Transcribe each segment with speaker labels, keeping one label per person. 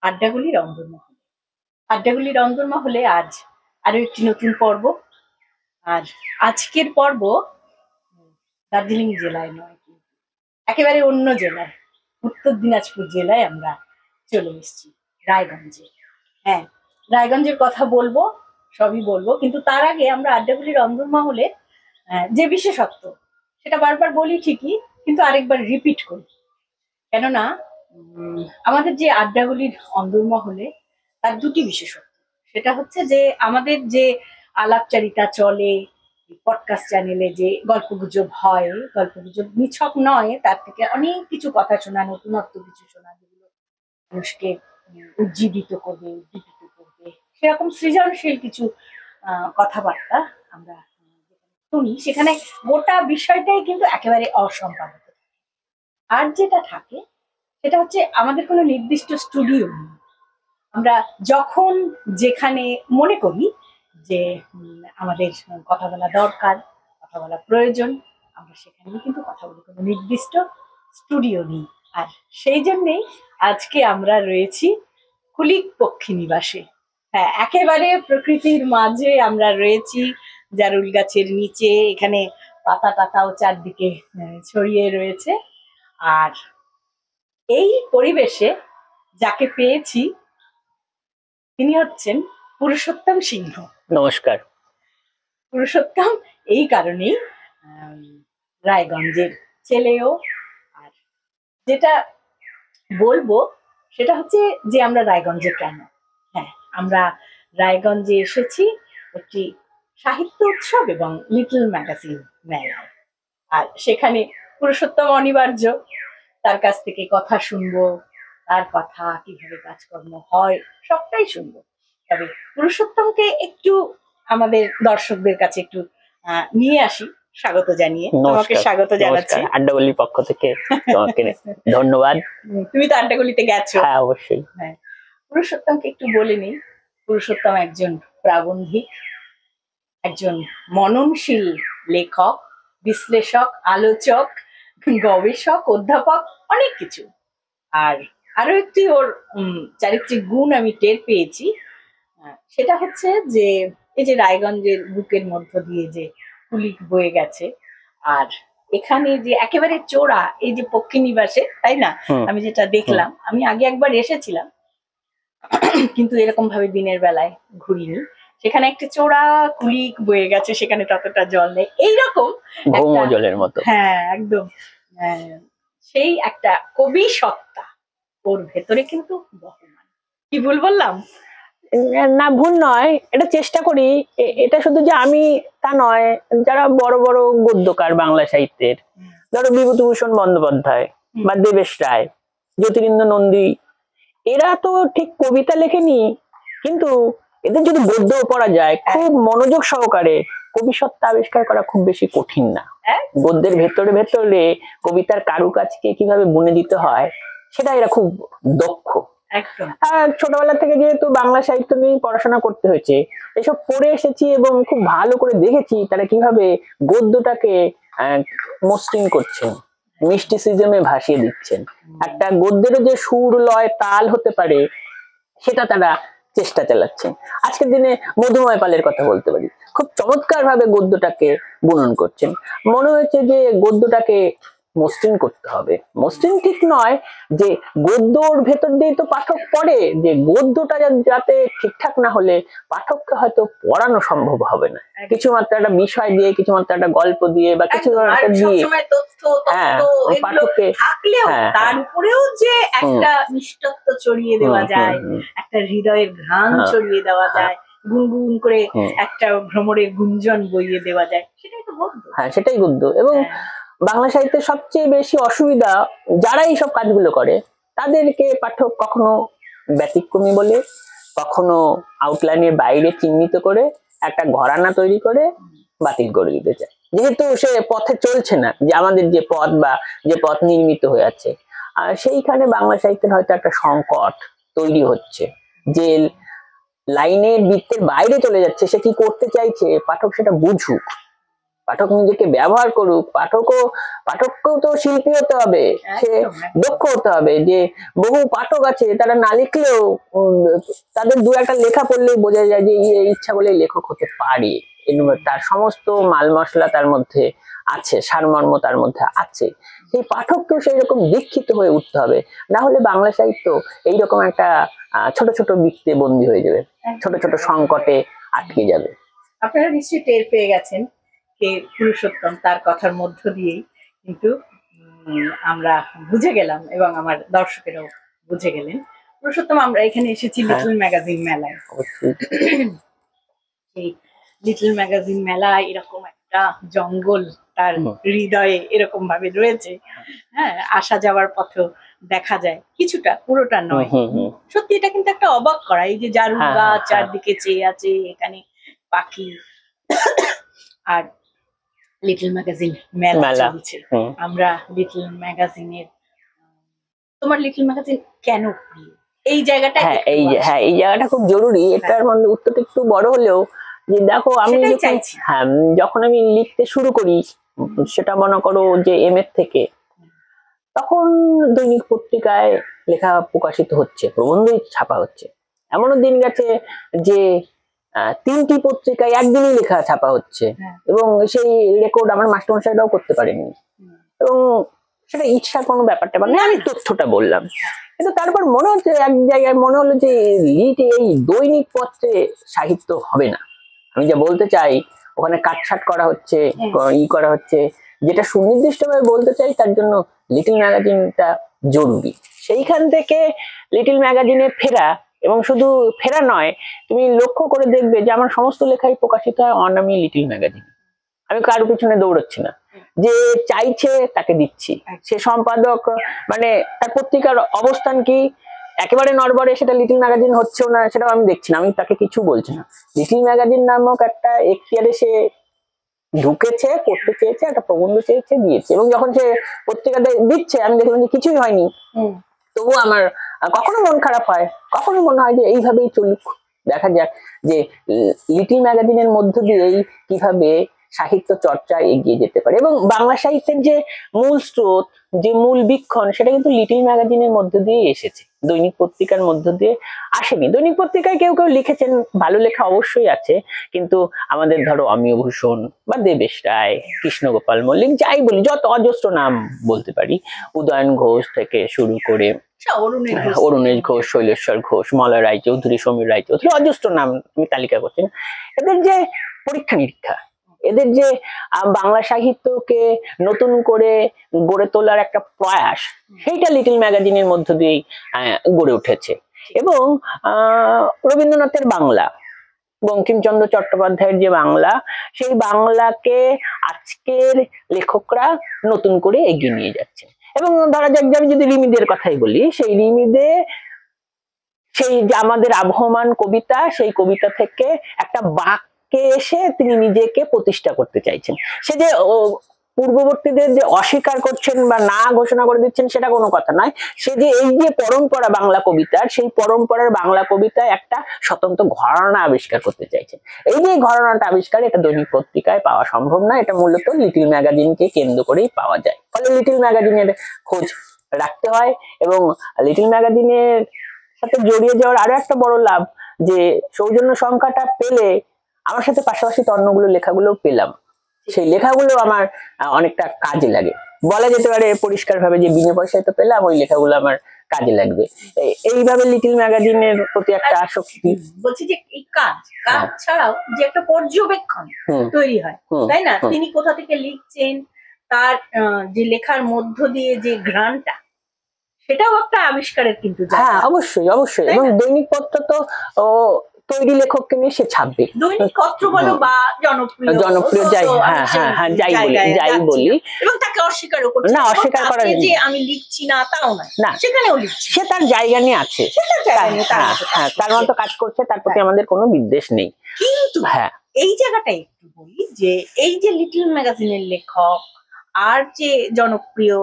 Speaker 1: আড্ডাগুলির অন্দরমহলে। আড্ডাগুলির অন্দরমহলে আজ আরো একটি নতুন পর্ব। আর আজকের পর্ব দার্জিলিং জেলায় নয়, একেবারে অন্য জেলায়, উত্তর দিনাজপুর জেলায় আমরা চলে এসেছি, রায়গঞ্জে। হ্যাঁ, রায়গঞ্জের কথা বলবো, সবই বলবো, কিন্তু তার আগে আমরা আড্ডাগুলির অন্দরমহলে যে বিশেষত্ব, সেটা বারবার বলি ঠিকই, কিন্তু আরেকবার রিপিট করি। কেননা আমাদের যে আড্ডাগুলির অন্দরমহলে তার দুটি বিশেষত্ব। সেটা হচ্ছে যে আমাদের যে আলাপচারিতা চলে পডকাস্ট চ্যানেলে, যে গল্পগুজব হয়, গল্পগুজব নিছক নয়, তার থেকে অনেক কিছু কথা শোনা, নতুনত্ব কিছু শোনা, যেগুলো মানুষকে উজ্জীবিত করবে, উদ্দীপিত করবে, সেরকম সৃজনশীল কিছু কথাবার্তা আমরা শুনি। সেখানে গোটা বিষয়টাই কিন্তু একেবারে অসম্পাদিত। আর যেটা থাকে সেটা হচ্ছে আমাদের কোনো নির্দিষ্ট স্টুডিও নেই। আমরা যখন যেখানে মনে করি যে আমাদের কথা বলা দরকার, কথা বলা প্রয়োজন, আমরা সেখানেই কিন্তু কথা বলি। কোনো নির্দিষ্ট স্টুডিও নেই। আর সেই জন্যেই আজকে আমরা রয়েছি কুলিক পক্ষী নিবাসে। হ্যাঁ, একেবারে প্রকৃতির মাঝে আমরা রয়েছি, জারুল গাছের নিচে। এখানে পাতা টাতাও চারদিকে ছড়িয়ে রয়েছে। আর এই পরিবেশে যাকে পেয়েছি তিনি হচ্ছেন পুরুষোত্তম সিংহ।
Speaker 2: নমস্কার।
Speaker 1: পুরুষোত্তম এই কারণেই রায়গঞ্জের ছেলেও। আর যেটা বলবো সেটা হচ্ছে যে আমরা রায়গঞ্জে কেন, হ্যাঁ, আমরা রায়গঞ্জে এসেছি একটি সাহিত্য উৎসব এবং লিটল ম্যাগাজিন মেলায়। আর সেখানে পুরুষোত্তম অনিবার্য, তার কাছ থেকে কথা শুনবো, তার কথা, কিভাবে কাজকর্ম হয়, সবটাই শুনবো। তবে পুরুষোত্তমকে একটু আমাদের দর্শকদের কাছে একটু নিয়ে আসি, স্বাগত জানিয়ে। তোমাকে স্বাগত জানাচ্ছি
Speaker 2: আড্ডাগুলির পক্ষ থেকে। তোমাকে ধন্যবাদ।
Speaker 1: তুমি তো আড্ডাগুলিতে গেছো।
Speaker 2: হ্যাঁ, অবশ্যই।
Speaker 1: হ্যাঁ, পুরুষোত্তমকে একটু বলে নিই। পুরুষোত্তম একজন প্রাবন্ধিক, একজন মননশীল লেখক, বিশ্লেষক, আলোচক, গবেষক, অধ্যাপক, অনেক কিছু। আর আরো একটি ওর চারিত্রিক গুণ আমি টের পেয়েছি, সেটা হচ্ছে যে এই যে রায়গঞ্জের বুকের মধ্য দিয়ে যে কুলিক বয়ে গেছে, আর এখানে যে একেবারে চোরা এই যে পক্ষী নিবাসে, তাই না? আমি যেটা দেখলাম, আমি আগে একবার এসেছিলাম, কিন্তু এরকম ভাবে দিনের বেলায় ঘুরিনি। সেখানে একটা চোরা কুলিক বয়ে গেছে, সেখানে ততটা জল নেই, এইরকম
Speaker 2: জলের মতো।
Speaker 1: হ্যাঁ, একদম সেই একটা কবি সত্তা ওর ভেতরে কিন্তু বহমান। কি ভুল বললাম?
Speaker 2: না, ভুল নয়, এটা চেষ্টা করি। এটা শুধু যে আমি তা নয়, যারা বড় বড় গদ্যকার বাংলা সাহিত্যের, ধরো বিভূতিভূষণ বন্দ্যোপাধ্যায় বা দেবেশ রায়, জ্যোতিরিন্দ্র নন্দী, এরা তো ঠিক কবিতা লেখেনি, কিন্তু এদের যদি গদ্য পড়া যায় খুব মনোযোগ সহকারে, কবি সত্তা আবিষ্কার করা খুব বেশি কঠিন না। গদ্যের ভেতরে ভেতরে কবিতার কারুকাজকে কিভাবে বুনে দিতে হয়, সেটা এরা খুব দক্ষ। ছোটবেলা থেকে যেহেতু বাংলা সাহিত্য নিয়ে পড়াশোনা করতে হয়েছে, এসব পড়ে এসেছি এবং খুব ভালো করে দেখেছি তারা কিভাবে গদ্যটাকে মসৃণ করছেন, মিস্টিসিজমে ভাসিয়ে দিচ্ছেন। একটা গদ্যেরও যে সুর, লয়, তাল হতে পারে, সেটা তারা চেষ্টা চালাচ্ছেন। আজকের দিনে মধুময় পালের কথা বলতে পারি, খুব চমৎকার ভাবে গদ্যটাকে বুনন করছেন। মনে হয়েছে যে গদ্যটাকে মসৃণ করতে হবে। মসৃণ ঠিক নয়, যে গদ্যর ভেতর দিয়ে তো পাঠক পড়ে, যে গদ্যটা যাতে ঠিকঠাক না হলে পাঠককে হয়তো পড়ানো সম্ভব হবে না। কিছু মাত্র একটা বিষয় দিয়ে, কিছু মাত্র একটা গল্প দিয়ে, বা কিছু দিয়ে
Speaker 1: পাঠককে তার উপরেও যে একটা নিষ্ঠত্ব ছড়িয়ে দেওয়া যায়, একটা হৃদয়ের ঘ্রাণ ছড়িয়ে দেওয়া যায়, গুনগুন করে একটা ভ্রমরের গুঞ্জন বইয়ে দেওয়া যায়, সেটাই তো গদ্য।
Speaker 2: হ্যাঁ, সেটাই গদ্য। এবং বাংলা সাহিত্যের সবচেয়ে বেশি অসুবিধা, যারা এইসব কাজগুলো করে তাদেরকে পাঠক কখনো ব্যতিক্রমী বলে, কখনো আউটলাইনের বাইরে চিহ্নিত করে একটা ঘরানা তৈরি করে বাতিল করে দিতে চায়, যেহেতু সে পথে চলছে না, যে আমাদের যে পথ বা যে পথ নির্মিত হয়ে আছে। আর সেইখানে বাংলা সাহিত্যের হয়তো একটা সংকট তৈরি হচ্ছে, যে লাইনের বৃত্তের বাইরে চলে যাচ্ছে, সে কি করতে চাইছে পাঠক সেটা বুঝুক। পাঠক নিজেকে ব্যবহার করুক, পাঠককেও তো শিল্পী হতে হবে, সে দক্ষ হতে হবে। যে বহু পাঠক আছে তারা না লিখলেও তাদের দু একটা লেখা পড়লেই বোঝা যায় যে ইচ্ছা বলে লেখক হতে পারে, তার সমস্ত মাল মশলা তার মধ্যে আছে, সারমর্ম তার মধ্যে আছে। সেই পাঠককেও সেই রকম দীক্ষিত হয়ে উঠতে হবে, না হলে বাংলা সাহিত্য এইরকম একটা ছোট ছোট বৃত্তে বন্দী হয়ে যাবে, ছোট ছোট সংকটে আটকে যাবে।
Speaker 1: আপনারা নিশ্চয়ই টের পেয়ে গেছেন কে পুরুষোত্তম, তার কথার মধ্য দিয়েই কিন্তু আমরা বুঝে গেলাম এবং আমার দর্শকেরাও বুঝে গেলেন। পুরুষোত্তম, আমরা এখানে এসেছি লিটল ম্যাগাজিন মেলায়। এই লিটল ম্যাগাজিন মেলা এরকম একটা জঙ্গল তার হৃদয়ে এরকম ভাবে রয়েছে। হ্যাঁ, আসা যাওয়ার পথেও দেখা যায়, কিছুটা, পুরোটা নয়। সত্যি এটা কিন্তু একটা অবাক করা, এই যে জারুল গাছ চারদিকে চেয়ে আছে, এখানে পাখি, আর লিটল ম্যাগাজিন মেলা চলছে। আমরা লিটল ম্যাগাজিনের, তোমার লিটল ম্যাগাজিন কেন প্রিয় এই জায়গাটা?
Speaker 2: এই জায়গাটা খুব জরুরি। এটার মধ্যে উত্তরটা একটু বড় হলেও, যে দেখো আমি যখন আমি লিখতে শুরু করি, সেটা মনে করো যে এম.এ থেকে, তখন দৈনিক পত্রিকায় লেখা প্রকাশিত হচ্ছে, প্রবন্ধই ছাপা হচ্ছে। এমনও দিন গেছে যে 3টি পত্রিকায় একদিনই লেখা ছাপা হচ্ছে, এবং সেই রেকর্ড আমার মাস্টারমশাইরাও করতে পারেননি। এবং সেটা ইচ্ছা কোনো ব্যাপারটা মানে আমি তথ্যটা বললাম, কিন্তু তারপর মনে হচ্ছে এক জায়গায় মনে হলো যে এই দৈনিক পত্রে সাহিত্য হবে না। আমি যা বলতে চাই ওখানে কাটছাট করা হচ্ছে, করা হচ্ছে, যেটা সুনির্দিষ্টভাবে বলতে চাই তার জন্য লিটল ম্যাগাজিনটা জরুরি। সেইখান থেকে লিটল ম্যাগাজিনে ফেরা, এবং শুধু ফেরা নয়, তুমি লক্ষ্য করে দেখবে যে আমার সমস্ত লেখাই প্রকাশিত হয় অনামী লিটল ম্যাগাজিন। আমি কারো পিছনে দৌড়চ্ছি না, যে চাইছে তাকে দিচ্ছি। সে সম্পাদক মানে তার পত্রিকার অবস্থান কি একেবারে নড়বড়ে, সেটা লিটল ম্যাগাজিন হচ্ছেও না, সেটাও আমি দেখছি না, আমি তাকে কিছু বলছি না। লিটল ম্যাগাজিন নামক একটা এখতিয়ারে সে ঢুকেছে, করতে চেয়েছে, একটা প্রবন্ধ চেয়েছে, দিয়েছে। এবং যখন সে পত্রিকাতে দিচ্ছে আমি দেখলাম যে কিছুই হয়নি, তবু আমার কখনো মন খারাপ হয়, কখনো মনে হয় যে এইভাবেই চলুক, দেখা যাক যে লিটল ম্যাগাজিনের মধ্য দিয়েই কিভাবে সাহিত্য চর্চা এগিয়ে যেতে পারে। এবং বাংলা সাহিত্যের যে মূল স্রোত, যে মূল বীক্ষণ, সেটা কিন্তু লিটল ম্যাগাজিনের মধ্য দিয়ে এসেছে, দৈনিক পত্রিকার মধ্য দিয়ে আসেনি। দৈনিক পত্রিকায় কেউ কেউ লিখেছেন, ভালো লেখা অবশ্যই আছে, কিন্তু আমাদের ধরো অমিয় ভূষণ বা দেবেশ রায়, কৃষ্ণগোপাল মল্লিক, যাই বলি, যত অজস্র নাম বলতে পারি, উদয়ন ঘোষ থেকে শুরু করে অরুণেশ ঘোষ, শৈলেশ্বর ঘোষ, মলয় রায়চৌধুরী, সমীর রায়চৌধুরী, অজস্র নাম আমি তালিকা করছি না। এদের যে পরীক্ষা নিরীক্ষা, এদের যে বাংলা সাহিত্যকে নতুন করে গড়ে তোলার একটা প্রয়াস, সেইটা লিটল ম্যাগাজিনের মধ্য দিয়েই গড়ে উঠেছে। এবং রবীন্দ্রনাথের বাংলা, বঙ্কিমচন্দ্র চট্টোপাধ্যায়ের যে বাংলা, সেই বাংলাকে আজকের লেখকরা নতুন করে এগিয়ে নিয়ে যাচ্ছে। এবং ধরা যাক যে আমি যদি রিমিদের কথাই বলি, সেই রিমিদে সেই যে আমাদের আবহমান কবিতা, সেই কবিতা থেকে একটা বাক্যে এসে তিনি নিজেকে প্রতিষ্ঠা করতে চাইছেন। সে যে পূর্ববর্তীদের যে অস্বীকার করছেন বা না ঘোষণা করে দিচ্ছেন সেটা কোনো কথা নয়, সে যে এই যে পরম্পরা বাংলা কবিতার, সেই পরম্পরার বাংলা কবিতায় একটা স্বতন্ত্র ঘরানা আবিষ্কার করতে চাইছেন। এই যে ঘরানাটা আবিষ্কার, এটা দৈনিক পত্রিকায় পাওয়া সম্ভব না, এটা মূলত লিটল ম্যাগাজিনকে কেন্দ্র করেই পাওয়া যায়। ফলে লিটল ম্যাগাজিনের খোঁজ রাখতে হয়। এবং লিটল ম্যাগাজিনের সাথে জড়িয়ে যাওয়ার আরো একটা বড় লাভ, যে সৌজন্য সংখ্যাটা পেলে আমার সাথে পাশাপাশি অন্যগুলো লেখাগুলো পেলাম, সেই লেখাগুলো আমার অনেকটা কাজে লাগে। বলা যেতে পারে পরিষ্কার ভাবে যে বিনা পয়সায় তো পেলাম, ওই লেখাগুলো আমার কাজে লাগবে। এইভাবে লিটল ম্যাগাজিনের প্রতি একটা আসক্তি।
Speaker 1: বলছি যে এই কাজ ছাড়াও যে একটা পর্যবেক্ষণ তৈরি হয়, তাই না? তিনি কোথা থেকে লিখছেন, তার যে লেখার মধ্য দিয়ে যে ঘ্রাণটা, সেটাও একটা আবিষ্কারের কিন্তু।
Speaker 2: হ্যাঁ, অবশ্যই অবশ্যই। এবং দৈনিক পত্র তো তৈরি লেখককে নিয়ে সে ছাপবে,
Speaker 1: দৈনিক পত্র বলো বা জনপ্রিয়
Speaker 2: যাই বলি,
Speaker 1: এবং তাকে অস্বীকারও করছে না, অস্বীকার করা যে আমি লিখছি না তাও না, সেখানেও লিখছি,
Speaker 2: সে তার জায়গা নিয়ে আছে, তার মতো কাজ করছে, তার প্রতি আমাদের কোনো বিদ্বেষ নেই।
Speaker 1: কিন্তু এই জায়গাটাই একটু বলি যে এই যে লিটল ম্যাগাজিনের লেখক আর যে জনপ্রিয়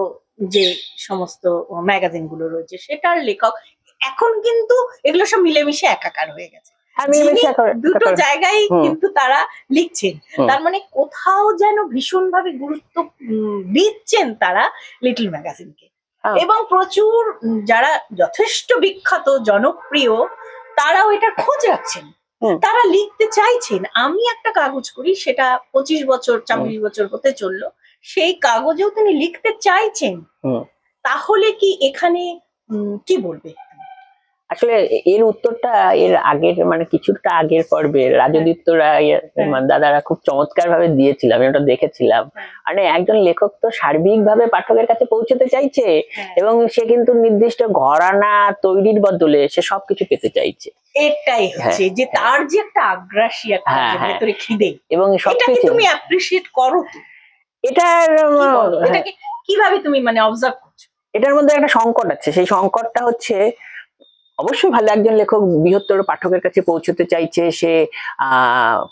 Speaker 1: যে সমস্ত ম্যাগাজিন গুলো রয়েছে সেটার লেখক, এখন কিন্তু এগুলো সব মিলেমিশে একাকার হয়ে গেছে।
Speaker 2: আমি
Speaker 1: যিনি
Speaker 2: বেশি
Speaker 1: দুটো জায়গায়
Speaker 2: হুম।
Speaker 1: কিন্তু তারা লিখছেন,
Speaker 2: হুম।
Speaker 1: তার মানে কোথাও যেন ভীষণ ভাবে গুরুত্ব দিচ্ছেন তারা লিটল ম্যাগাজিনকে।
Speaker 2: হ্যাঁ।
Speaker 1: এবং প্রচুর যারা যথেষ্ট বিখ্যাত জনপ্রিয় তারাও এটার খোঁজ রাখছেন,
Speaker 2: হুম।
Speaker 1: তারা লিখতে চাইছেন। আমি একটা কাগজ করি, সেটা 25 বছর 26 বছর হতে চললো, সেই কাগজেও তিনি লিখতে চাইছেন।
Speaker 2: হুম।
Speaker 1: তাহলে কি এখানে কি বলবে?
Speaker 2: আসলে এর উত্তরটা এর আগের মানে কিছুটা আগের পর্বে রাজদীপ্ত রায় দাদারা খুব চমৎকার ভাবে দিয়েছিল, আমি ওটা দেখেছিলাম। মানে একজন লেখক তো সার্বিকভাবে পাঠকের কাছে পৌঁছতে চাইছে, এবং সে কিন্তু নির্দিষ্ট ঘরানা তৈরির বদলে সে সবকিছু পেতে চাইছে।
Speaker 1: এটাই হচ্ছে যে তার যে একটা আগ্রাসী একটা ভেতরে খিদে,
Speaker 2: এবং
Speaker 1: এটাকে তুমি অ্যাপ্রিশিয়েট করো তো? এটাকে কিভাবে তুমি মানে অবজার্ভ করছো?
Speaker 2: এটার মধ্যে একটা সংকট আছে, সেই সংকটটা হচ্ছে অবশ্যই ভালো একজন লেখক বৃহত্তর পাঠকের কাছে পৌঁছতে চাইছে, সে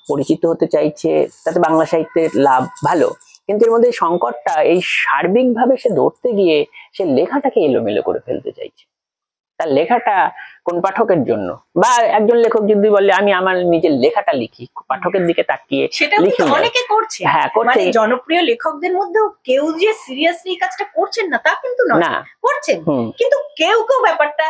Speaker 2: পরিচিত হতে চাইছে, তাতে বাংলা সাহিত্যের লাভ ভালো। কিন্তু এর মধ্যে সংকটটা এই সার্বিকভাবে সে ধরতে গিয়ে সে লেখাটাকে এলোমেলো করে ফেলতে চাইছে। তার লেখাটা কোন পাঠকের জন্য, বা একজন লেখক যদি বলে আমি আমার নিজের লেখাটা লিখি, পাঠকের দিকে তাকিয়ে
Speaker 1: সেটা
Speaker 2: লিখি,
Speaker 1: অনেকে করছে।
Speaker 2: হ্যাঁ করছে,
Speaker 1: মানে জনপ্রিয় লেখকদের মধ্যেও কেউ যে সিরিয়াসলি এই কাজটা করছেন না তা কিন্তু নয়, করছেন, কিন্তু কেউ কেউ ব্যাপারটা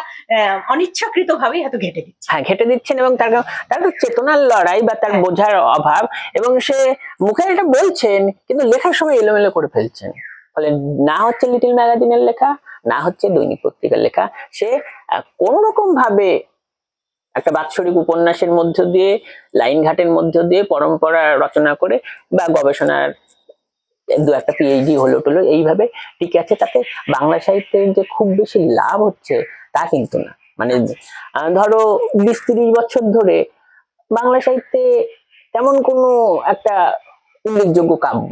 Speaker 1: অনিচ্ছাকৃত ভাবেই হয়তো ঘেটে দিচ্ছে।
Speaker 2: হ্যাঁ ঘেটে দিচ্ছেন, এবং তার চেতনার লড়াই বা তার বোঝার অভাব, এবং সে মুখে এটা বলছেন কিন্তু লেখার সময় এলোমেলো করে ফেলছেন। ফলে না হচ্ছে লিটল ম্যাগাজিনের লেখা, না হচ্ছে দৈনিক পত্রিকার লেখা, সে কোন রকম ভাবে একটা বাৎসরিক উপন্যাসের মধ্য দিয়ে, লাইন ঘাটের মধ্য দিয়ে পরম্পরা রচনা করে বা গবেষণার দু একটা পিএইচডি হলো টলো এইভাবে ঠিক আছে, তাতে বাংলা সাহিত্যের যে খুব বেশি লাভ হচ্ছে তা কিন্তু না। মানে ধরো 20-30 বছর ধরে বাংলা সাহিত্যে তেমন কোনো একটা উল্লেখযোগ্য কাব্য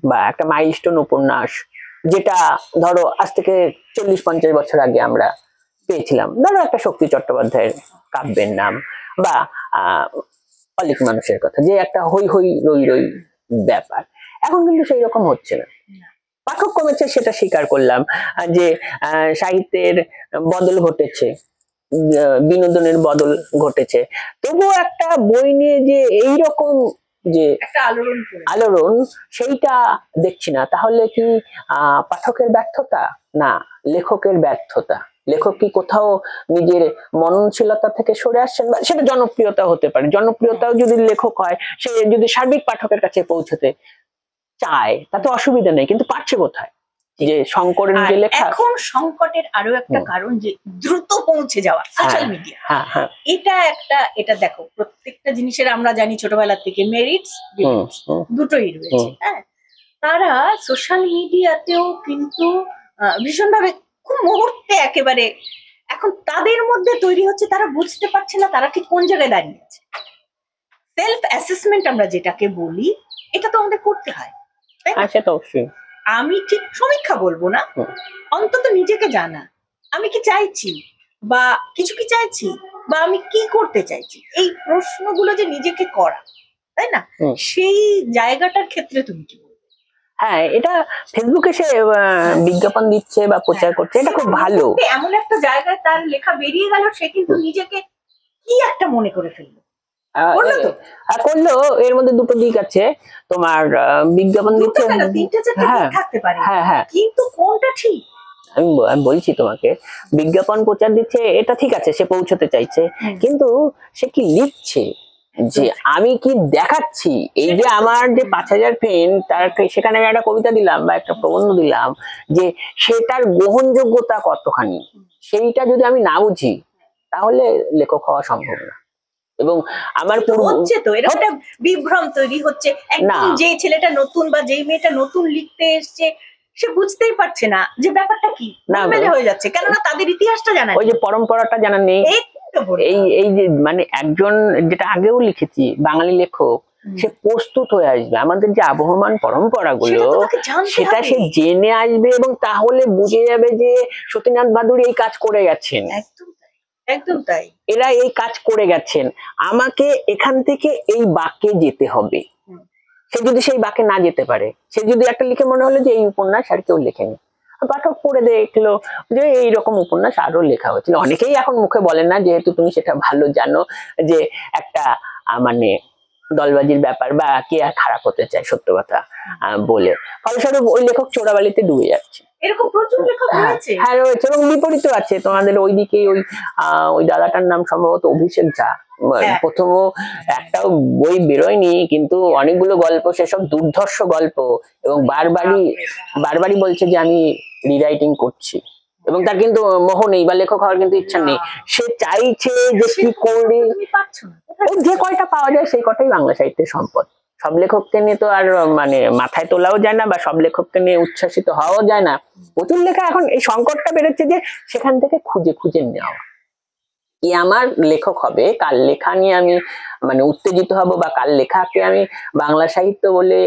Speaker 2: বা একটা মাইলস্টোন উপন্যাস, যেটা ধরো আজ থেকে 40-50 বছর আগে আমরা পেয়েছিলাম, ধরো একটা শক্তি চট্টোপাধ্যায়ের কাব্যের নাম, বা অলিক মানুষের কথা, যে একটা হই হই রই রই ব্যাপার, এখন কিন্তু সেই রকম হচ্ছে না। পাঠক কমেছে সেটা স্বীকার করলাম, যে সাহিত্যের বদল ঘটেছে, বিনোদনের বদল ঘটেছে, তবুও একটা বই নিয়ে যে এইরকম যে
Speaker 1: একটা
Speaker 2: আলোড়ন সেইটা দেখছি না। তাহলে কি পাঠকের ব্যর্থতা, না লেখকের ব্যর্থতা? লেখক কি কোথাও নিজের মননশীলতা থেকে সরে আসছেন? বা সেটা জনপ্রিয়তা হতে পারে, জনপ্রিয়তাও যদি লেখক হয়, সে যদি সার্বিক পাঠকের কাছে পৌঁছতে চায় তাতে অসুবিধা নেই, কিন্তু পারছে কোথায়? যে সংকটের যে লেখা,
Speaker 1: এখন সংকটের আরো একটা কারণ যে দ্রুত পৌঁছে যাওয়া সোশ্যাল মিডিয়া। এটা দেখো, প্রত্যেকটা জিনিসের আমরা জানি ছোটবেলা থেকে মেরিটস দুটোই রয়েছে। হ্যাঁ, তারা সোশ্যাল মিডিয়াতেও কিন্তু ভীষণভাবে খুব মুহূর্তে একেবারে এখন তাদের মধ্যে তৈরি হচ্ছে, তারা বুঝতে পারছে না তারা ঠিক কোন জায়গায় দাঁড়িয়ে আছে। সেলফ অ্যাসেসমেন্ট আমরা যেটাকে বলি, এটা তো আমাদের করতে হয়, তাই না?
Speaker 2: সেটা অবশ্যই।
Speaker 1: আমি ঠিক সমীক্ষা বলবো না, অন্তত নিজেকে জানা, আমি কি চাইছি বা কিছু কি চাইছি বা আমি কি করতে চাইছি, এই প্রশ্নগুলো যে নিজেকে করা, তাই না? সেই জায়গাটার ক্ষেত্রে তুমি কি বলবে?
Speaker 2: হ্যাঁ, এটা ফেসবুকে সে বিজ্ঞাপন দিচ্ছে বা প্রচার করছে, এটা খুব ভালো।
Speaker 1: এমন একটা জায়গায় তার লেখা বেরিয়ে গেল, সে কিন্তু নিজেকে কি একটা মনে করে ফেললো,
Speaker 2: করলো। এর মধ্যে দুটো দিক আছে, তোমার বিজ্ঞাপন দিচ্ছে,
Speaker 1: থাকতে পারে, কিন্তু কোনটা ঠিক?
Speaker 2: আমি বলছি তোমাকে, বিজ্ঞাপন প্রচার দিচ্ছে এটা ঠিক আছে, সে পৌঁছতে চাইছে, কিন্তু সে কি লিখছে, যে আমি কি দেখাচ্ছি, এই যে আমার যে 5000 ফ্রেন্ড, তার সেখানে একটা কবিতা দিলাম বা একটা প্রবন্ধ দিলাম, যে সেটার গ্রহণযোগ্যতা কতখানি, সেইটা যদি আমি না বুঝি তাহলে লেখক হওয়া সম্ভব না। এবং আমার
Speaker 1: হচ্ছে তো এরকম একটা বিভ্রম তৈরি হচ্ছে, একদম যে ছেলেটা নতুন বা যেই মেয়েটা নতুন লিখতে এসছে সে বুঝতেই পারছে না যে ব্যাপারটা কি, মেলে হয়ে যাচ্ছে, কেননা তাদের ইতিহাসটা জানা নেই,
Speaker 2: ওই যে পরম্পরাটা জানা নেই। এই যে মানে একজন, যেটা আগেও লিখেছি, বাঙালি লেখক সে প্রস্তুত হয়ে আসবে, আমাদের যে আবহমান পরম্পরা গুলো সেটা সে জেনে আসবে, এবং তাহলে বুঝে যাবে যে সতীনাথ বাদুড়ি এই কাজ করে গেছেন,
Speaker 1: একদম তাই,
Speaker 2: এরা এই কাজ করে গেছেন, আমাকে এখান থেকে এই বাঁকে যেতে হবে। সে যদি সেই বাঁকে না যেতে পারে, সে যদি একটা লিখে মনে হলো যে এই উপন্যাস আর কেউ লেখেনি, পাঠক পড়ে দেখলো যে এইরকম উপন্যাস আরো লেখা হয়েছিল। অনেকেই এখন মুখে বলেন না, যেহেতু তুমি সেটা ভালো জানো, যে একটা মানে দলবাজির ব্যাপার বা কে আর খারাপ হতে চায় সত্য কথা বলে, ফলস্বরূপ ওই লেখক চোরাবালিতে ডুবে যাচ্ছে।
Speaker 1: এরকম প্রচুর লেখক রয়েছে।
Speaker 2: হ্যাঁ রয়েছে, এবং বিপরীত আছে। তোমাদের ওইদিকে ওই দাদাটার নাম সম্ভবত অভিষেক ঝা, প্রথমও একটাও বই বেরোয়নি, কিন্তু অনেকগুলো গল্প, সেসব দুর্ধর্ষ গল্প, এবং বারবারই বলছে যে আমি রিরাইটিং করছি, এবং তার কিন্তু মোহ নেই বা লেখক হওয়ার কিন্তু ইচ্ছা নেই। সে চাইছে যে কি করে, যে কয়টা পাওয়া যায় সেই কটাই বাংলা সাহিত্যের সম্পদ। সব লেখককে নিয়ে তো আর মানে মাথায় তোলাও যায় না, বা সব লেখককে নিয়ে উচ্ছ্বাসিত হওয়াও যায় না। প্রচুর লেখা, এখন এই সংকটটা বেরোচ্ছে যে সেখান থেকে খুঁজে খুঁজে নেওয়া, কি আমার লেখক হবে, কার লেখা নিয়ে আমি মানে উত্তেজিত হব, বা কার লেখাকে আমি বাংলা সাহিত্য বলে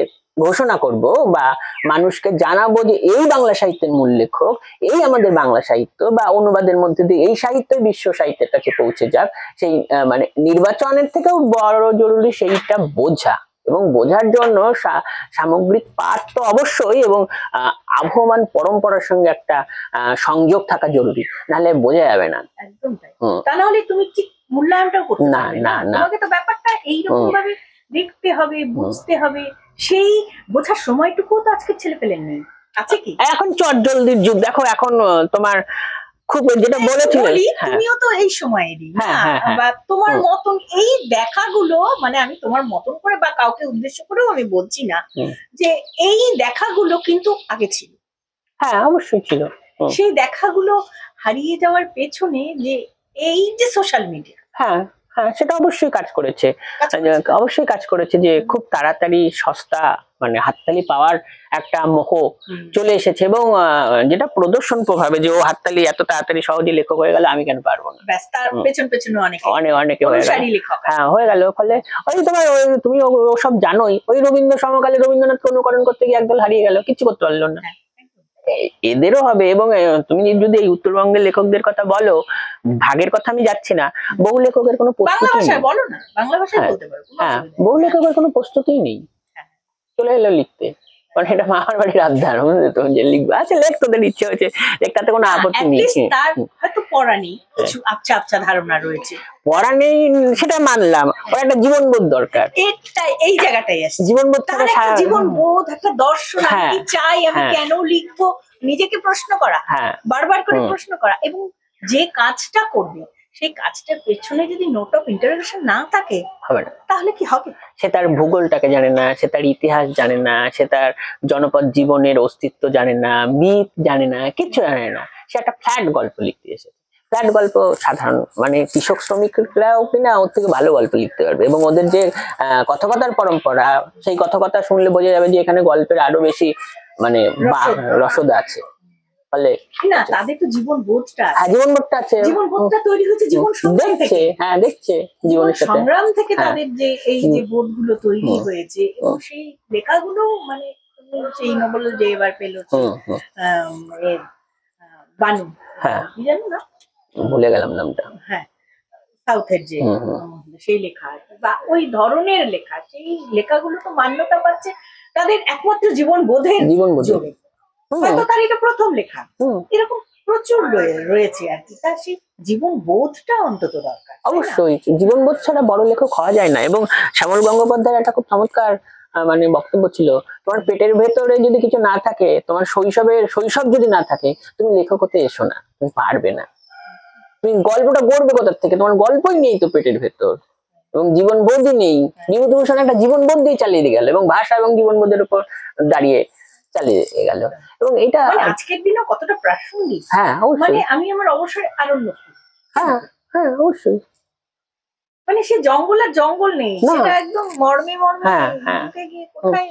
Speaker 2: ঘোষণা করব, বা মানুষকে জানাবো যে এই বাংলা সাহিত্যের মূল লেখক, এই আমাদের বাংলা সাহিত্য, বা অনুবাদের মধ্যে দিয়ে এই সাহিত্য বিশ্ব সাহিত্যের কাছে পৌঁছে যাক। সেই মানে নির্বাচনের থেকেও বড় জরুরি সেইটা বোঝা, এবং বোঝার জন্য সামগ্রিক পাঠ তো অবশ্যই, এবং আবহমান পরম্পরার সঙ্গে একটা সংযোগ থাকা জরুরি, নাহলে বোঝা যাবে না।
Speaker 1: একদম তাই। তা না হলে তুমি ঠিক মূল্যায়নটাও করতে পারবে না। তোমাকে তো ব্যাপারটা এইরকম ভাবে দেখতে হবে, বুঝতে হবে, সেই বোঝার সময়টুকু তো আজকের ছেলে পেলেন নেই। আছে কি? এখন
Speaker 2: চটজলদির যুগ। দেখো এখন তোমার খুব যেটা বলেছিলে,
Speaker 1: তুমিও তো এই সময়েরই না, বা তোমার মতন এই দেখাগুলো, মানে আমি তোমার মতন করে বা কাউকে উদ্দেশ্য করেও আমি বলছি না, যে এই দেখাগুলো কিন্তু আগে ছিল।
Speaker 2: হ্যাঁ অবশ্যই ছিল।
Speaker 1: সেই দেখাগুলো হারিয়ে যাওয়ার পেছনে যে এই যে সোশ্যাল মিডিয়া,
Speaker 2: হ্যাঁ হ্যাঁ সেটা অবশ্যই কাজ করেছে, অবশ্যই কাজ করেছে, যে খুব তাড়াতাড়ি সস্তা মানে হাততালি পাওয়ার একটা মোহ চলে এসেছে, এবং যেটা প্রদর্শন প্রভাবে, যে ও হাততালি এত তাড়াতাড়ি সহজে লেখক হয়ে গেল, আমি কেন পারবো না। অনেকে হ্যাঁ হয়ে গেল। ফলে ওই তোমার তুমি সব জানোই, ওই রবীন্দ্র সমকালে রবীন্দ্রনাথকে অনুকরণ করতে গিয়ে একদল হারিয়ে গেল, কিচ্ছু করতে পারলো না। এদেরও হবে। এবং তুমি যদি এই উত্তরবঙ্গের লেখকদের কথা বলো, ভাগের কথা আমি যাচ্ছি না, বহু লেখকের কোনো প্রস্তুতি নেই। হ্যাঁ বহু লেখকের কোনো প্রস্তুতি নেই, চলে এলো লিখতে, কারণ এটা মামার বাড়ির আবদার, বুঝলে তো, যে লিখবে, আচ্ছা লেখ, তোদের ইচ্ছে হয়েছে লেখ, তাতে কোনো আপত্তি নেই।
Speaker 1: হয়তো পড়া নেই, কিছু আবছা আবছা ধারণা রয়েছে,
Speaker 2: পড়া নেই সেটা মানলাম, ওর একটা জীবনবোধ দরকার।
Speaker 1: এই জায়গাটাই আসে,
Speaker 2: জীবনবোধ ছাড়া,
Speaker 1: জীবনবোধ, একটা দর্শন, আমি চাই, আমি কেন লিখবো, নিজেকে প্রশ্ন করা, বারবার করে প্রশ্ন করা, এবং যে কাজটা করবে সেই কাজটার পেছনে যদি নোট অফ ইন্টারোগেশন না থাকে, হবে না। তাহলে কি হবে?
Speaker 2: সে তার ভূগোলটাকে জানে না, সে তার ইতিহাস জানে না, সে তার জনপদ জীবনের অস্তিত্ব জানে না, মিথ জানে না, কিচ্ছু জানে না। সে একটা ফ্ল্যাট গল্প লিখতে এসেছে। ফ্ল্যাট গল্প সাধারণ মানে কৃষক শ্রমিকরাও কিনা ওর থেকে ভালো গল্প লিখতে পারবে, এবং ওদের যে কথকথার পরম্পরা, সেই কথকথা শুনলে বোঝা যাবে যে এখানে গল্পের আরো বেশি মানে রসদ আছে। ফলে
Speaker 1: না, তাদের তো জীবনবোধটা
Speaker 2: আছে,
Speaker 1: জীবনবোধটা তৈরি হয়েছে জীবন সংগ্রাম থেকে।
Speaker 2: দেখছে জীবনের
Speaker 1: সংগ্রাম থেকে তাদের যে এই যে বোধগুলো তৈরি হয়েছে, এবং সেই লেখাগুলো মানে সেই নোবেল যে এবার পেল বানু, কি জানো না,
Speaker 2: ভুলে গেলাম নামটা,
Speaker 1: হ্যাঁ সাউথের যে সেই লেখা, বা ওই ধরনের লেখা, সেই লেখাগুলো তো মান্যতা পাচ্ছে তাদের একমাত্র জীবনবোধের জোরে। হয়তো তার এটা প্রথম লেখা, এরকম প্রচুর রয়েছে আর কি। তার সেই জীবনবোধটা অন্তত দরকার।
Speaker 2: অবশ্যই জীবনবোধ ছাড়া বড় লেখক হওয়া যায় না। এবং শ্যামল গঙ্গোপাধ্যায়ের একটা খুব চমৎকার মানে বক্তব্য ছিল, তোমার পেটের ভেতরে যদি কিছু না থাকে, তোমার শৈশব যদি না থাকে, তুমি লেখক হতে এসো না, তুমি পারবে না। তুমি গল্পটা গড়বে কোথার থেকে? তোমার গল্পই নেই তো পেটের ভেতর, এবং জীবনবোধই নেই। বিভূতিভূষণ একটা জীবনবোধ দিয়ে চালিয়ে দিয়ে গেল, এবং ভাষা এবং জীবনবোধের উপর দাঁড়িয়ে চালিয়ে গেল, এবং এটা
Speaker 1: আজকের দিনেও কতটা প্রাসঙ্গিক।
Speaker 2: হ্যাঁ
Speaker 1: মানে আমি আমার অবসরে আরণ্য,
Speaker 2: হ্যাঁ হ্যাঁ অবশ্যই,
Speaker 1: মানে সে জঙ্গল আর জঙ্গল নেই, সেটা একদম মর্মে মর্মে কোথায়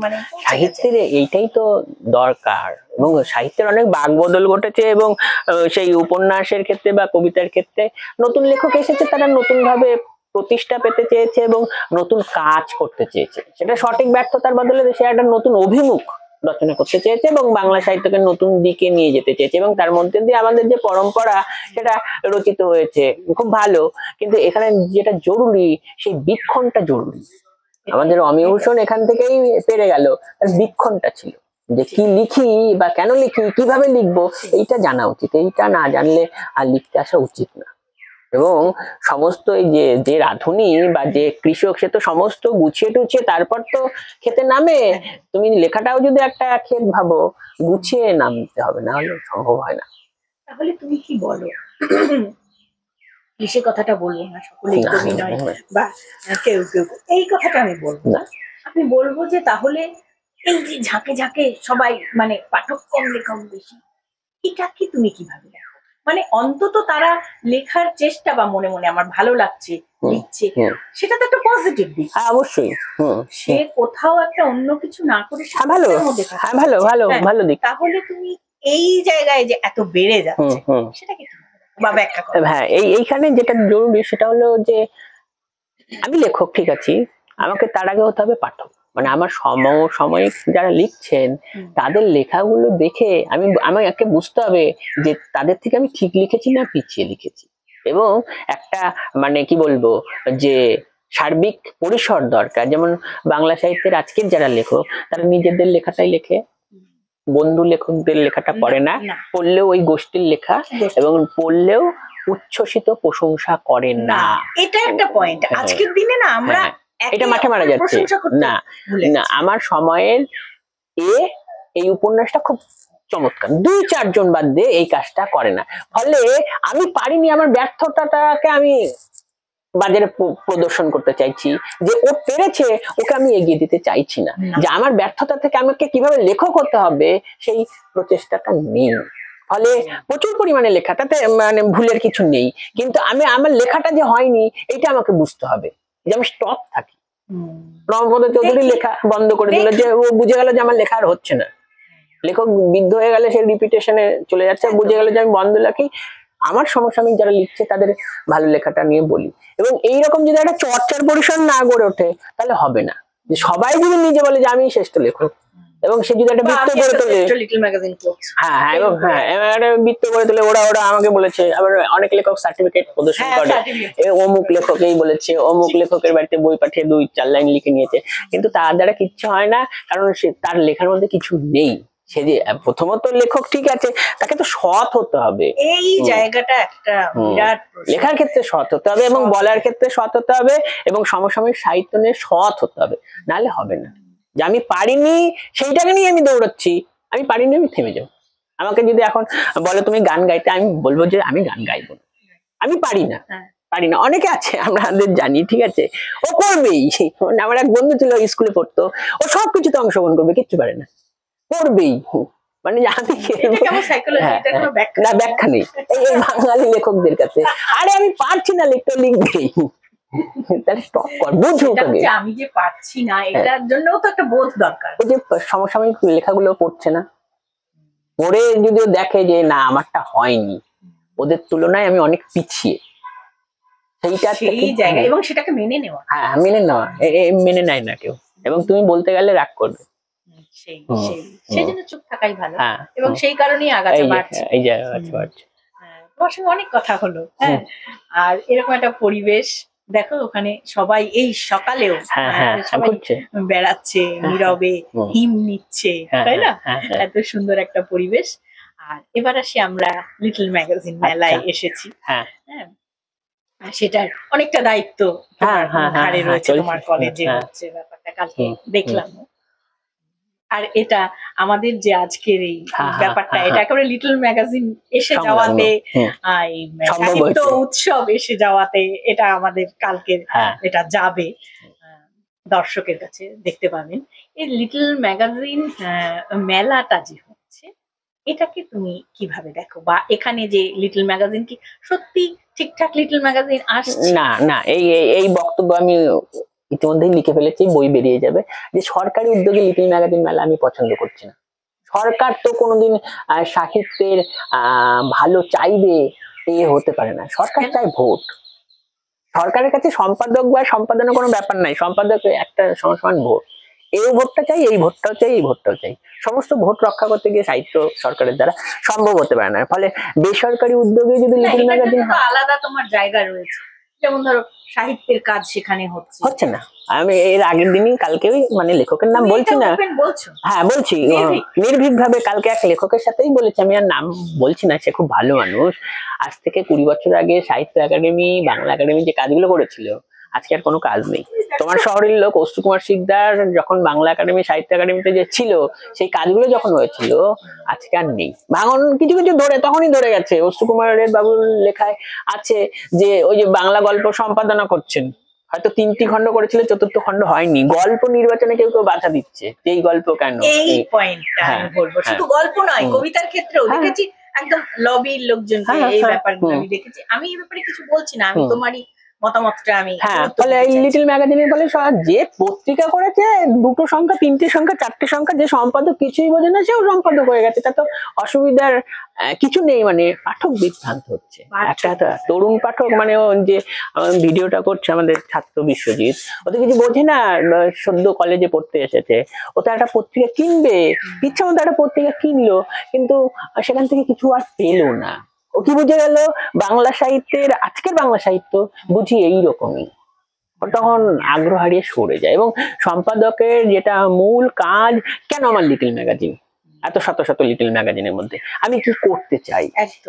Speaker 1: মানে
Speaker 2: সাহিত্যের এইটাই তো দরকার। এবং সাহিত্যের অনেক বাকবদল ঘটেছে, এবং সেই উপন্যাসের ক্ষেত্রে বা কবিতার ক্ষেত্রে নতুন লেখক এসেছে, তারা নতুন ভাবে প্রতিষ্ঠা পেতে চেয়েছে এবং নতুন কাজ করতে চেয়েছে। সেটা সঠিক ব্যর্থতার বদলে সে একটা নতুন অভিমুখ রচনা করতে চেয়েছে, এবং বাংলা সাহিত্যকে নতুন দিকে নিয়ে যেতে চেয়েছে, এবং তার মধ্যে দিয়ে আমাদের যে পরম্পরা সেটা রচিত হয়েছে খুব ভালো। কিন্তু এখানে যেটা জরুরি, সেই বীক্ষণটা জরুরি। আমাদের অমিয় ভূষণ এখান থেকেই পেরে গেল, তার বীক্ষণটা ছিল। যে কি লিখি বা কেন লিখি, কিভাবে লিখবো, এইটা জানা উচিত। এইটা না জানলে আর লিখতে আসা উচিত না। এবং সমস্ত এই যে রাঁধুনি বা যে কৃষক, সে তো সমস্ত গুছিয়ে টুছিয়ে তারপর তো খেতে নামে। তুমি লেখাটাও যদি একটা ক্ষেত ভাবো, গুছিয়ে নামতে হবে, না হলে সম্ভব হয় না।
Speaker 1: তাহলে তুমি কি বলো, সে কথাটা বলবো না, সকলেই কবি নয় বা কেউ কেউ, এই কথাটা আমি বলবো না। আমি বলবো যে তাহলে এই যে ঝাঁকে ঝাঁকে সবাই মানে পাঠক কম লেখক বেশি, এটা কি তুমি কিভাবে দেখো? মানে অন্তত তারা লেখার চেষ্টা, বা মনে মনে আমার ভালো লাগছে লিখছে, সেটা তো একটা পজিটিভ দিক।
Speaker 2: অবশ্যই
Speaker 1: সে কোথাও একটা অন্য কিছু না করে
Speaker 2: ভালো, ভালো ভালো ভালো দিক।
Speaker 1: তাহলে তুমি এই জায়গায় যে এত বেড়ে যাচ্ছে, সেটাকে বা ব্যাখ্যা করো।
Speaker 2: হ্যাঁ, এইখানে যেটা জরুরি সেটা হলো যে আমি লেখক ঠিক আছি, আমাকে তার আগে হতে হবে পাঠক। মানে আমার সমসাময়িক যারা লিখছেন তাদের লেখাগুলো দেখে আমাকে বুঝতে হবে যে তাদের থেকে আমি ঠিক লিখেছি না পিছিয়ে লিখেছি। এবং একটা মানে কি বলবো যে সার্বিক পরিসর দরকার। যেমন বাংলা সাহিত্যের আজকের যারা লেখক, তারা নিজেদের লেখাটাই লেখে, বন্ধু লেখকদের লেখাটা পড়ে না, পড়লেও ওই গোষ্ঠীর লেখা, এবং পড়লেও উচ্ছ্বসিত প্রশংসা করে না।
Speaker 1: এটা একটা পয়েন্ট আজকের দিনে না আমরা
Speaker 2: এটা মাঠে মারা যাচ্ছে। না না, আমার সময়ের এই উপন্যাসটা খুব চমৎকার, 2-4 জন বাদ দিয়ে এই কাজটা করে না। ফলে আমি পারিনি, আমার ব্যর্থতাটাকে আমি বাজারে প্রদর্শন করতে চাইছি, যে ও পেরেছে ওকে আমি এগিয়ে দিতে চাইছি না। যে আমার ব্যর্থতা থেকে আমাকে কিভাবে লেখক হতে হবে সেই প্রচেষ্টাটা নেই। ফলে প্রচুর পরিমাণে লেখা, তাতে মানে ভুলের কিছু নেই, কিন্তু আমার লেখাটা যে হয়নি এটা আমাকে বুঝতে হবে, যে আমি স্টপ থাকি। রণপদ চৌধুরী লেখা বন্ধ করে দিল, যে ও বুঝে গেল যে আমার লেখা আর হচ্ছে না। লেখক বৃদ্ধ হয়ে গেলে সে রিপিটেশনে চলে যাচ্ছে, বুঝে গেল যে আমি বন্ধ রাখি। আমার সমসাময়িক যারা লিখছে তাদের ভালো লেখাটা নিয়ে বলি। এবং এইরকম যদি একটা চর্চার পরিসর না গড়ে ওঠে তাহলে হবে না। যে সবাই যদি নিজে বলে যে আমি শ্রেষ্ঠ লেখক, এবং সে যদি একটা বৃত্ত গড়ে তোলে, একটা বৃত্ত গড়ে তোলে, ওরা আমাকে বলেছে, আবার অনেক লেখক সার্টিফিকেট প্রদর্শন করে, অমুক লেখক এই বলেছে, অমুক লেখকের বাড়িতে বই পাঠিয়ে 2-4 লাইন লিখে নিয়েছে, কিন্তু তার দ্বারা কিচ্ছু হয় না, কারণ সে তার লেখার মধ্যে কিছু নেই। সে যে প্রথমত লেখক ঠিক আছে, তাকে তো সৎ হতে হবে।
Speaker 1: এই জায়গাটা একটা বিরাট,
Speaker 2: লেখার ক্ষেত্রে সৎ হতে হবে এবং বলার ক্ষেত্রে সৎ হতে হবে, এবং সমসাময়িক সাহিত্য নিয়ে সৎ হতে হবে, নাহলে হবে না। যে আমি পারিনি সেইটাকে নিয়ে আমি দৌড়াচ্ছি, আমি পারিনি আমি থেমে যাবো। আমাকে যদি এখন বলো তুমি গান গাইতে, আমি বলবো যে আমি গান গাইবো না, আমি পারি না। অনেকে আছে আমাদের জানি, ঠিক আছে, ও করবেই। আমার এক বন্ধু ছিল, স্কুলে পড়তো, ও সবকিছুতে অংশগ্রহণ করবে, কিচ্ছু পারে না, করবেই। মানে ব্যাখ্যা নেই এই বাঙালি লেখকদের কাছে, আরে আমি পারছি না লিখতে, লিখবেই।
Speaker 1: আমি যে পারছি না, এটার জন্য তো একটা বোধ দরকার।
Speaker 2: ওই যে সমসাময়িক লেখাগুলো পড়ছে না, পড়ে যদিও দেখে যে না আমারটা হয়নি, ওদের তুলনায় আমি অনেক পিছিয়ে,
Speaker 1: সেই জায়গায়, এবং সেটাকে মেনে নেওয়া।
Speaker 2: হ্যাঁ, মেনে নেওয়া, মেনে নেয় না কেউ, এবং তুমি বলতে গেলে রাগ করবে,
Speaker 1: সেই জন্য চুপ থাকাই ভালো। এবং সেই কারণেই আগাছা বাড়ছে। তোমার সঙ্গে অনেক কথা হলো। হ্যাঁ, আর এরকম একটা পরিবেশ দেখো, ওখানে সবাই এই সকালেও সবাই বেড়াচ্ছে, নীরবে হিম নিচ্ছে, তাই না? এত সুন্দর একটা পরিবেশ। আর এবার আসি আমরা লিটল ম্যাগাজিন মেলায় এসেছি। হ্যাঁ, সেটার অনেকটা দায়িত্ব ঘাড়ে রয়েছে, তোমার কলেজে হচ্ছে ব্যাপারটা, কালকে দেখলাম। আর এটা আমাদের যে আজকের এই ব্যাপারটা, এটা একেবারে লিটল ম্যাগাজিন এসে যাওয়াতে, সাহিত্য উৎসব এসে যাওয়াতে, এটা আমাদের কালকে এটা যাবে দর্শকের কাছে, দেখতে পাবেন। এই লিটল ম্যাগাজিন মেলাটা যে হচ্ছে, এটাকে তুমি কিভাবে দেখো? বা এখানে যে লিটল ম্যাগাজিন কি সত্যি ঠিকঠাক লিটল ম্যাগাজিন আসছে?
Speaker 2: না, এই বক্তব্য আমি ইতিমধ্যেই লিখে ফেলেছি, বই বেরিয়ে যাবে, যে সরকারি উদ্যোগে লিটল ম্যাগাজিন মেলা আমি পছন্দ করছি না। সরকার তো কোনোদিন সাহিত্যের ভালো চাইবে এ হতে পারে না। সরকার চাই ভোট। সরকারের কাছে সম্পাদক বা সম্পাদনের কোনো ব্যাপার নাই, সম্পাদক একটা সমান ভোট। এই ভোটটা চাই, এই ভোটটাও চাই, এই ভোটটাও চাই। সমস্ত ভোট রক্ষা করতে গিয়ে সাহিত্য সরকারের দ্বারা সম্ভব হতে পারে না। ফলে বেসরকারি উদ্যোগে যদি লিটল ম্যাগাজিন,
Speaker 1: আলাদা তোমার জায়গা রয়েছে, যেমন ধরো সাহিত্যের কাজ সেখানে
Speaker 2: হচ্ছে না। আমি এর আগের দিনই কালকেই মানে লেখকের নাম বলছি না,
Speaker 1: বলছো?
Speaker 2: হ্যাঁ বলছি নির্ভীক ভাবে। কালকে এক লেখকের সাথেই বলেছি, আমি আর নাম বলছি না, সে খুব ভালো মানুষ। আজ থেকে 20 বছর আগে সাহিত্য একাডেমি, বাংলা একাডেমি যে কাজগুলো করেছিল, আজকে আর কোনো কাজ নেই। তোমার শহরের লোক অষ্টু কুমার শিকদার যখন বাংলা একাডেমি, সাহিত্য একাডেমিতে যে ছিল, সেই কাজগুলো যখন হয়েছিল, আজকে আর নেই। ভাঙন কিছু কিছু ধরে তখনই ধরে গেছে। অষ্টু কুমারের বাবুর লেখায় আছে যে ওই যে বাংলা গল্প সম্পাদনা করছেন, হয়তো 3টি খণ্ড করেছিল, 4র্থ খণ্ড হয়নি। গল্প নির্বাচনে কেউ কেউ বাধা দিচ্ছে, এই গল্প কেন?
Speaker 1: এই পয়েন্টটা আমি বলবো, শুধু গল্প নয়, কবিতার ক্ষেত্রেও দেখেছি একদম লবির লোকজনকে এই ব্যাপারগুলো আমি দেখেছি। আমি এই ব্যাপারে কিছু বলছি না, আমি তোমারই মতামতটা আমি
Speaker 2: ফলে লিটল ম্যাগাজিনের বলে যে পত্রিকা করেছে, 2টো সংখ্যা, 3টে সংখ্যা, 4টে সংখ্যা, যে সম্পাদক কিছুই বোঝে না সেও সম্পাদক হয়ে গেছে। তা তো অসুবিধার কিছু নেই। মানে পাঠক বিভ্রান্ত হচ্ছে। একটা তরুণ পাঠক, মানে যে ভিডিওটা করছে আমাদের ছাত্র বিশ্বজিৎ, ও তো কিছু বোঝে না, সদ্য কলেজে পড়তে এসেছে। ও তো একটা পত্রিকা কিনবে, ইচ্ছা মতো একটা পত্রিকা কিনলো, কিন্তু সেখান থেকে কিছু আর পেলো না। ও কি বুঝে গেল, বাংলা সাহিত্যের, আজকের বাংলা সাহিত্য বুঝি এইরকমই। তখন আগ্রহ হারিয়ে সরে যায়। এবং সম্পাদকের যেটা মূল কাজ, কেন আমার লিটল ম্যাগাজিন, এত শত শত লিটল ম্যাগাজিনের মধ্যে আমি কি করতে চাই?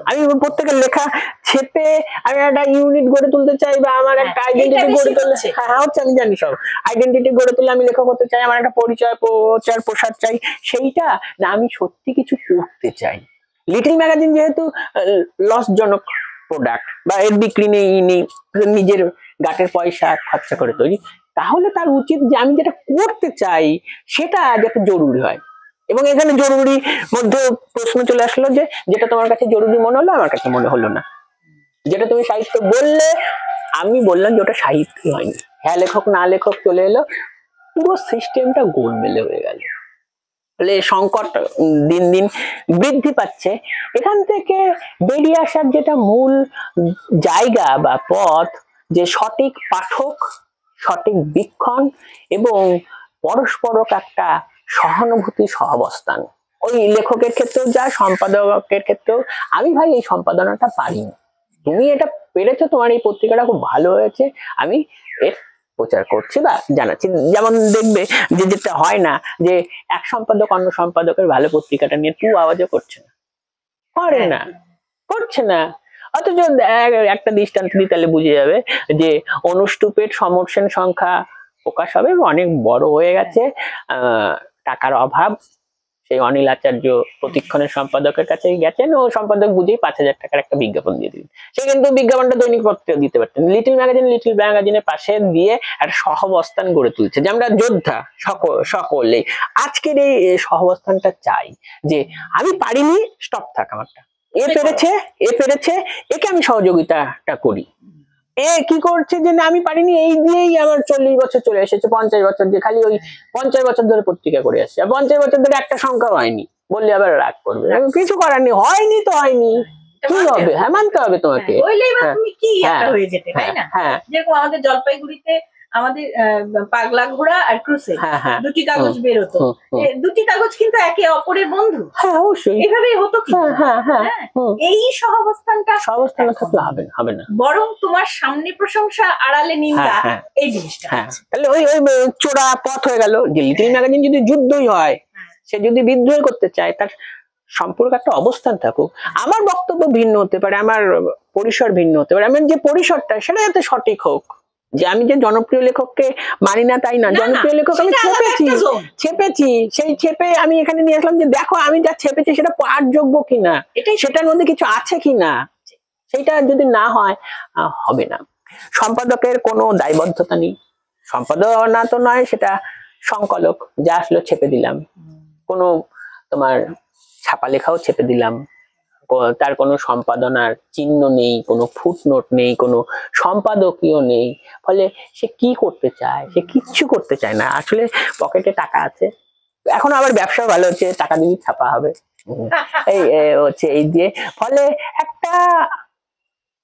Speaker 2: আমি প্রত্যেকের লেখা ছেপে আমি একটা ইউনিট গড়ে তুলতে চাই, বা আমার একটা আইডেন্টিটি গড়ে তুলতে, হ্যাঁ হচ্ছে, আমি জানি সব আইডেন্টিটি গড়ে তুলে আমি লেখক হতে চাই, আমার একটা পরিচয় প্রচার প্রসার চাই, সেইটা না আমি সত্যি কিছু করতে চাই। লিটল ম্যাগাজিন যেহেতু লসজনক প্রোডাক্ট, বা এর বিক্রি নেই, নিজের গাটের পয়সা খরচা করে তৈরি, তাহলে তার উচিত যে আমি যেটা করতে চাই সেটা যাতে জরুরি হয়। এবং এখানে জরুরি মধ্যে প্রশ্ন চলে আসলো যে যেটা তোমার কাছে জরুরি মনে হলো, আমার কাছে মনে হলো না। যেটা তুমি সাহিত্য বললে, আমি বললাম যে ওটা সাহিত্য হয়নি। হ্যাঁ লেখক না লেখক চলে এলো, পুরো সিস্টেমটা গোলমেলে হয়ে গেল। ফলে সংকট দিন দিন বৃদ্ধি পাচ্ছে। এখান থেকে বেরিয়ে আসার যেটা মূল জায়গা বা পথ, যে সঠিক পাঠক, সঠিক বীক্ষণ এবং পরস্পরক একটা সহানুভূতি, সহাবস্থান। ওই লেখকের ক্ষেত্রেও যা, সম্পাদকের ক্ষেত্রেও। আমি ভাই এই সম্পাদনাটা পারিনি, তুমি এটা পেরেছো, তোমার এই পত্রিকাটা খুব ভালো হয়েছে, আমি এর প্রচার করছি বা জানাচ্ছি। যেমন দেখবে যে যেটা হয় না, যে এক সম্পাদক অন্য সম্পাদকের ভালো পত্রিকাটা নিয়ে তু আওয়াজও করছে না, করে না, করছে না। অথচ একটা দৃষ্টান্ত দিই, তাহলে বুঝে যাবে যে অনুষ্টুপের সমর্ষণ সংখ্যা প্রকাশ হবে, অনেক বড় হয়ে গেছে। টাকার অভাব, সেই অনিল আচার্য প্রতিক্ষণের সম্পাদকের কাছে গেছেন, ও সম্পাদক বুঝেই 5000 টাকার একটা বিজ্ঞাপন দিয়ে দিলেন। সে কিন্তু বিজ্ঞাপনটা দৈনিক পত্রিকা দিতে পারতেন। লিটল ম্যাগাজিনের পাশে দিয়ে একটা সহাবস্থান গড়ে তুলছে, যে আমরা যোদ্ধা সকলেই। আজকের এই সহাবস্থানটা চাই, যে আমি পারিনি, স্টপ থাক আমারটা, এ পেরেছে, একে আমি সহযোগিতাটা করি। এ কি করছে যে না আমি পারিনি, এই দিয়েই আমার 40 বছর চলে এসেছে, 50 বছর দিয়ে খালি ওই 50 বছর ধরে পত্রিকা করে আসছে, 50 বছর ধরে একটা সংখ্যা হয়নি বললে আবার রাগ করবে। কিছু করার নেই, হয়নি তো হয়নি, কি হবে, হ্যাঁ মানতে হবে তোমাকে।
Speaker 1: তুমি কি একটা হয়ে যেতে, তাই না? যেরকম আমাদের জলপাইগুড়িতে আমাদের পাগলা ঘোড়া আর ক্রুসেড, দুটি কাগজ বেরোতো, দুটি কাগজ কিন্তু একে অপরের বন্ধু। হ্যাঁ অবশ্যই, এভাবেই হতো। এই সহাবস্থানটা
Speaker 2: থাকলে হবে না,
Speaker 1: বরং তোমার সামনে প্রশংসা, আড়ালে নিন্দা, এই জিনিসটা।
Speaker 2: তাহলে ওই চোরা পথ হয়ে গেল। যে লিটল ম্যাগাজিন যদি যুদ্ধই হয়, সে যদি বিদ্রোহ করতে চায়, তার সম্পর্ক একটা অবস্থান থাকুক। আমার বক্তব্য ভিন্ন হতে পারে, আমার পরিসর ভিন্ন হতে পারে, আমার যে পরিসরটা সেটা যাতে সঠিক হোক। যে আমি যে জনপ্রিয় লেখককে মানি না তাই না, জনপ্রিয় লেখক আমি ছেপেছি, সেই ছেপে আমি এখানে নিয়ে আসলাম, যে দেখো আমি যা ছেপেছি সেটা পাঠযোগ্য কিনা, সেটার মধ্যে কিছু আছে কিনা। সেইটা যদি না হয়, হবে না। সম্পাদকের কোনো দায়বদ্ধতা নেই, সম্পাদনা তো নয়, সেটা সংকলক, যা আসলো ছেপে দিলাম। কোনো তোমার ছাপা লেখাও ছেপে দিলাম, তার কোনো সম্পাদনার চিহ্ন নেই, কোনো ফুটনোট নেই, কোনো সম্পাদকীয় নেই। ফলে সে কি করতে চায়, সে কিচ্ছু করতে চায় না। আসলে পকেটে টাকা আছে, এখন আবার ব্যবসা ভালো হচ্ছে, টাকা দিয়ে ছাপা হবে, এই হচ্ছে এই দিয়ে। ফলে একটা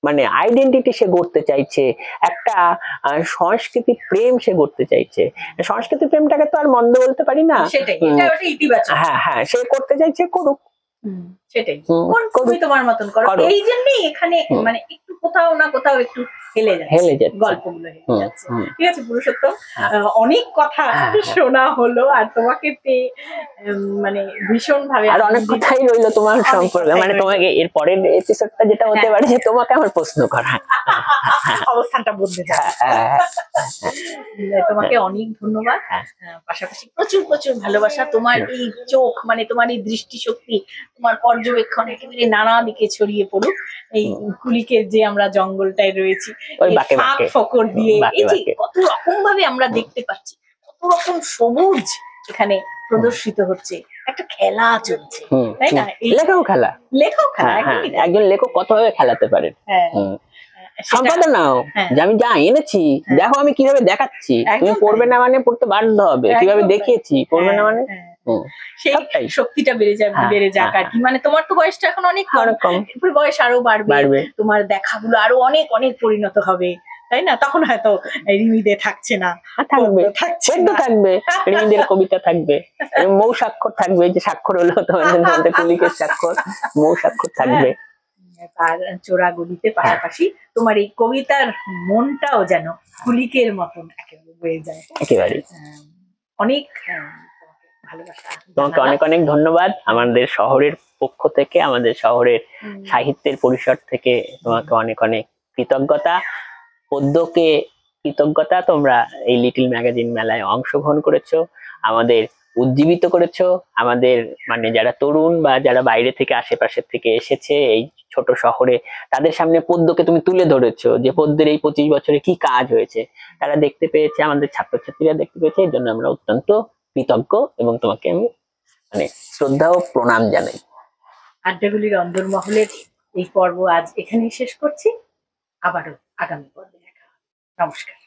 Speaker 2: মানে আইডেন্টিটি সে গড়তে চাইছে, একটা সংস্কৃতি প্রেম সে গড়তে চাইছে। সংস্কৃতি প্রেমটাকে তো আর মন্দ বলতে পারি না, হ্যাঁ সে করতে চাইছে, করুক,
Speaker 1: সেটাই, তুমি তোমার মতন করো। এই জন্যই এখানে মানে একটু কোথাও না কোথাও একটু হেলে
Speaker 2: হেলে
Speaker 1: যাচ্ছে,
Speaker 2: যাচ্ছে।
Speaker 1: গল্পগুলো হেলে
Speaker 2: হুম,
Speaker 1: যাচ্ছে।
Speaker 2: হুম।
Speaker 1: ঠিক আছে পুরুষোত্তম,
Speaker 2: হ্যাঁ।
Speaker 1: অনেক কথা
Speaker 2: হ্যাঁ, হ্যাঁ।
Speaker 1: শোনা হলো, আর তোমাকে পেয়ে মানে ভীষণ ভাবে
Speaker 2: আর অনেক কথাই রইলো তোমার সম্পর্কে, মানে তোমাকে এর পরের এপিসোডটা যেটা হতে পারে যে তোমাকে আমার প্রশ্ন করা।
Speaker 1: অবস্থানটা বদলে যাবে। তোমাকে অনেক ধন্যবাদ। পাশাপাশি প্রচুর প্রচুর ভালোবাসা। তোমার এই চোখ, মানে তোমার এই দৃষ্টিশক্তি, তোমার পর্যবেক্ষণ একেবারে নানা দিকে ছড়িয়ে পড়ুক। এই কুলিকের যে আমরা জঙ্গলটায় রয়েছি,
Speaker 2: ওই বাঁকে
Speaker 1: ফাঁক
Speaker 2: বাঁকে,
Speaker 1: ফকর দিয়ে
Speaker 2: বাঁকে
Speaker 1: এই যে
Speaker 2: বাঁকে।
Speaker 1: কত রকম ভাবে আমরা দেখতে পাচ্ছি, কত রকম সবুজ এখানে প্রদর্শিত হচ্ছে, একটা খেলা চলছে, তাই না? এই
Speaker 2: লেখাও খেলা,
Speaker 1: লেখাও খেলা,
Speaker 2: হ্যাঁ,
Speaker 1: একদমই তাই।
Speaker 2: একজন লেখক কতভাবে খেলাতে পারেন।
Speaker 1: হ্যাঁ,
Speaker 2: সম্পাদনা নাও,
Speaker 1: হ্যাঁ।
Speaker 2: যে আমি যা এনেছি দেখো আমি কিভাবে দেখাচ্ছি, তুমি
Speaker 1: একদম
Speaker 2: পড়বে
Speaker 1: তাই।
Speaker 2: না মানে পড়তে বাধ্য হবে, কিভাবে
Speaker 1: একদম তাই।
Speaker 2: দেখিয়েছি, পড়বে না মানে
Speaker 1: সেই
Speaker 2: সবটাই।
Speaker 1: শক্তিটা বেড়ে যাক,
Speaker 2: হ্যাঁ,
Speaker 1: বেড়ে যাক
Speaker 2: হ্যাঁ,
Speaker 1: আর কি। মানে তোমার তো বয়সটা এখন অনেক
Speaker 2: অনেক কম।
Speaker 1: এরপর বয়স আরো বাড়বে,
Speaker 2: বাড়বে।
Speaker 1: তোমার দেখাগুলো আরো অনেক অনেক পরিণত হবে, তাই না? তখন হয়তো রিমিদে থাকছে না,
Speaker 2: থাকবে,
Speaker 1: থাকছে
Speaker 2: পদ্য
Speaker 1: না,
Speaker 2: থাকবে, রিমিদের কবিতা থাকবে, মৌ স্বাক্ষর থাকবে, যে স্বাক্ষর হলো তোমাদের মধ্যে কুলিকের স্বাক্ষর, মৌ স্বাক্ষর থাকবে।
Speaker 1: তার চোরা গলিতে পাশাপাশি তোমার এই কবিতার মনটাও যেন কুলিকের মতন একেবারে বয়ে যায়।
Speaker 2: একেবারে
Speaker 1: অনেক ভালোবাসা,
Speaker 2: তোমাকে অনেক অনেক ধন্যবাদ আমাদের শহরের পক্ষ থেকে, আমাদের শহরের সাহিত্যের পরিসর থেকে তোমাকে অনেক অনেক কৃতজ্ঞতা। পদ্যকে কৃতজ্ঞতা, তোমরা এই লিটল ম্যাগাজিন মেলায় অংশগ্রহণ করেছো, আমাদের উজ্জীবিত করেছো, আমাদের মানে যারা তরুণ বা যারা বাইরে থেকে আশেপাশের থেকে এসেছে এই ছোট শহরে, তাদের সামনে পদ্যকে তুমি তুলে ধরেছো, যে পদ্যের এই 25 বছরে কি কাজ হয়েছে তারা দেখতে পেয়েছে, আমাদের ছাত্রছাত্রীরা দেখতে পেয়েছে। এই জন্য আমরা অত্যন্ত কৃতজ্ঞ এবং তোমাকে আমি মানে শ্রদ্ধা ও প্রণাম জানাই।
Speaker 1: আড্ডাগুলির অন্দরমহলের এই পর্ব আজ এখানেই শেষ করছি, আবারও আগামী পর্বে দেখা হবে। নমস্কার।